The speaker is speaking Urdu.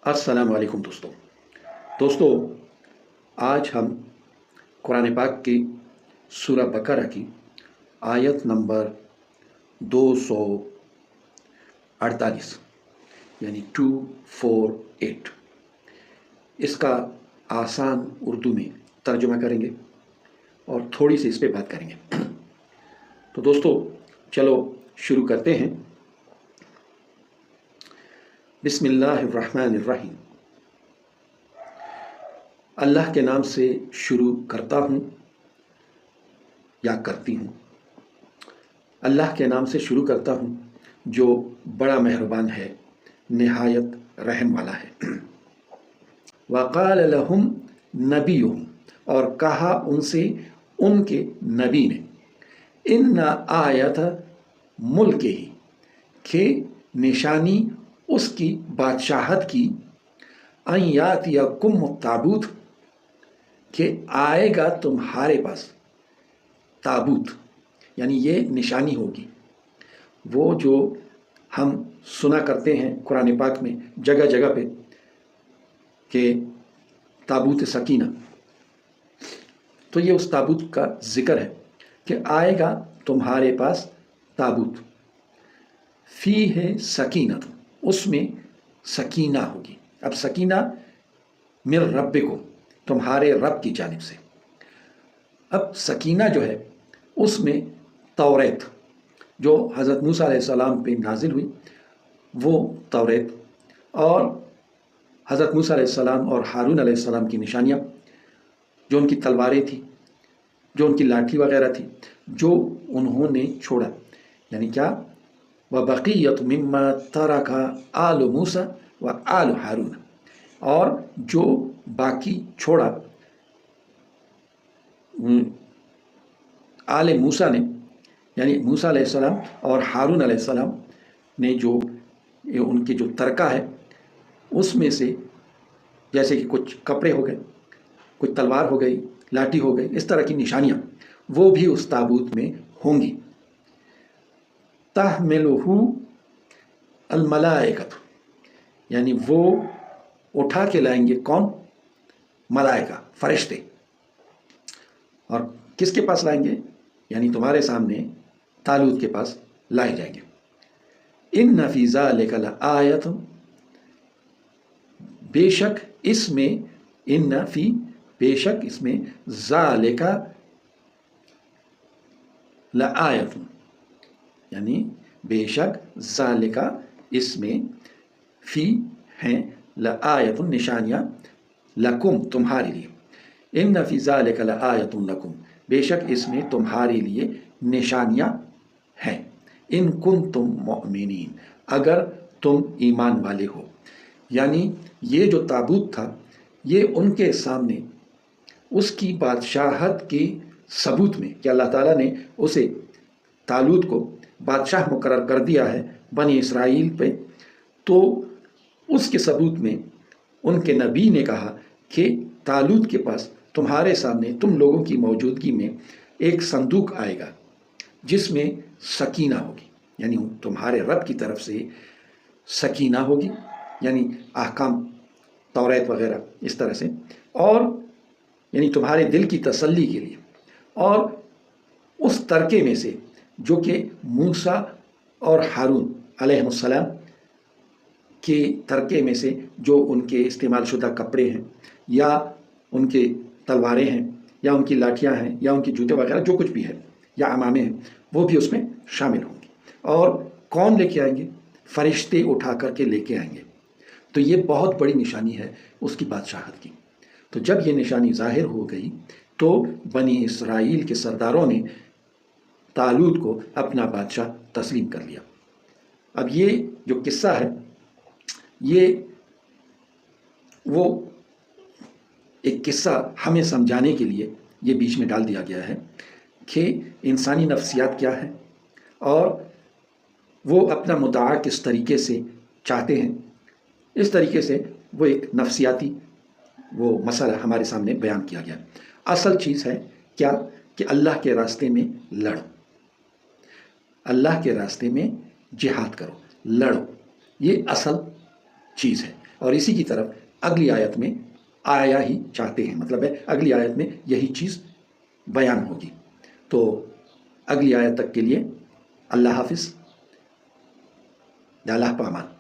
السلام علیکم دوستو آج ہم قرآن پاک کی سورہ بقرہ کی آیت نمبر 248 یعنی 248 اس کا آسان اردو میں ترجمہ کریں گے اور تھوڑی سی اس پہ بات کریں گے۔ تو دوستو چلو شروع کرتے ہیں۔ بسم اللہ الرحمن الرحیم۔ اللہ کے نام سے شروع کرتا ہوں یا کرتی ہوں۔ اللہ کے نام سے شروع کرتا ہوں جو بڑا مہربان ہے، نہایت رحم والا ہے۔ وقال لهم نبیہم، اور کہا ان سے ان کے نبی نے، ان آیت ملک ہی، کہ نشانی اس کی بادشاہت کی، ان یاتیکم التابوت، کہ آئے گا تمہارے پاس تابوت، یعنی یہ نشانی ہوگی۔ وہ جو ہم سنا کرتے ہیں قرآن پاک میں جگہ جگہ پہ کہ تابوت سکینہ، تو یہ اس تابوت کا ذکر ہے کہ آئے گا تمہارے پاس تابوت، فی ہے سکینت، اس میں سکینہ ہوگی۔ اب سکینہ من ربکم، تمہارے رب کی جانب سے۔ اب سکینہ جو ہے اس میں توریت جو حضرت موسیٰ علیہ السلام پہ نازل ہوئی، وہ توریت اور حضرت موسیٰ علیہ السلام اور ہارون علیہ السلام کی نشانیاں، جو ان کی تلواریں تھیں، جو ان کی لاٹھی وغیرہ تھی، جو انہوں نے چھوڑا، یعنی کیا، وَبَقِيَّةُ مِمَّا تَرَكَ آلُ مُوسَىٰ وَآلُ ہارون، اور جو باقی چھوڑا آل موسیٰ نے، یعنی موسیٰ علیہ السلام اور ہارون علیہ السلام نے، جو ان کے جو ترکہ ہے اس میں سے، جیسے کہ کچھ کپڑے ہو گئے، کچھ تلوار ہو گئی، لاٹھی ہو گئی، اس طرح کی نشانیاں وہ بھی اس تابوت میں ہوں گی۔ تحملہ الملائکۃ، یعنی وہ اٹھا کے لائیں گے، کون؟ ملائکہ، فرشتے۔ اور کس کے پاس لائیں گے؟ یعنی تمہارے سامنے طالوت کے پاس لائے جائیں گے۔ ان فی ذلک لآیۃ، بے شک اس میں، ان فی، بے شک اس میں، ذالک لآیۃ، یعنی بے شک ذالک اس میں، فی ہیں، لآیۃ نشانیاں، لکم تمہارے لیے، ان فی ذالک لآیۃ لکم، بے شک اس میں تمہارے لیے نشانیاں ہیں، ان کنتم مؤمنین، اگر تم ایمان والے ہو۔ یعنی یہ جو تابوت تھا، یہ ان کے سامنے اس کی بادشاہت کے ثبوت میں، کہ اللہ تعالیٰ نے اسے، طالوت کو بادشاہ مقرر کر دیا ہے بنی اسرائیل پہ، تو اس کے ثبوت میں ان کے نبی نے کہا کہ طالوت کے پاس تمہارے سامنے، تم لوگوں کی موجودگی میں ایک صندوق آئے گا جس میں سکینہ ہوگی، یعنی تمہارے رب کی طرف سے سکینہ ہوگی، یعنی احکام توریت وغیرہ اس طرح سے، اور یعنی تمہارے دل کی تسلی کے لیے، اور اس ترکے میں سے جو کہ موسیٰ اور ہارون علیہ السلام کے ترکے میں سے، جو ان کے استعمال شدہ کپڑے ہیں، یا ان کے تلواریں ہیں، یا ان کی لاٹھیاں ہیں، یا ان کے جوتے وغیرہ جو کچھ بھی ہے، یا عمامے ہیں، وہ بھی اس میں شامل ہوں گے۔ اور کون لے کے آئیں گے؟ فرشتے اٹھا کر کے لے کے آئیں گے۔ تو یہ بہت بڑی نشانی ہے اس کی بادشاہت کی۔ تو جب یہ نشانی ظاہر ہو گئی تو بنی اسرائیل کے سرداروں نے طالوت کو اپنا بادشاہ تسلیم کر لیا۔ اب یہ جو قصہ ہے، یہ وہ ایک قصہ ہمیں سمجھانے کے لیے یہ بیچ میں ڈال دیا گیا ہے کہ انسانی نفسیات کیا ہے، اور وہ اپنا مدعا کس طریقے سے چاہتے ہیں۔ اس طریقے سے وہ ایک نفسیاتی وہ مسئلہ ہمارے سامنے بیان کیا گیا۔ اصل چیز ہے کیا؟ کہ اللہ کے راستے میں لڑو، اللہ کے راستے میں جہاد کرو، لڑو، یہ اصل چیز ہے۔ اور اسی کی طرف اگلی آیت میں آیا ہی چاہتے ہیں، مطلب ہے اگلی آیت میں یہی چیز بیان ہوگی۔ تو اگلی آیت تک کے لیے اللہ حافظ، یا اللہ پامان۔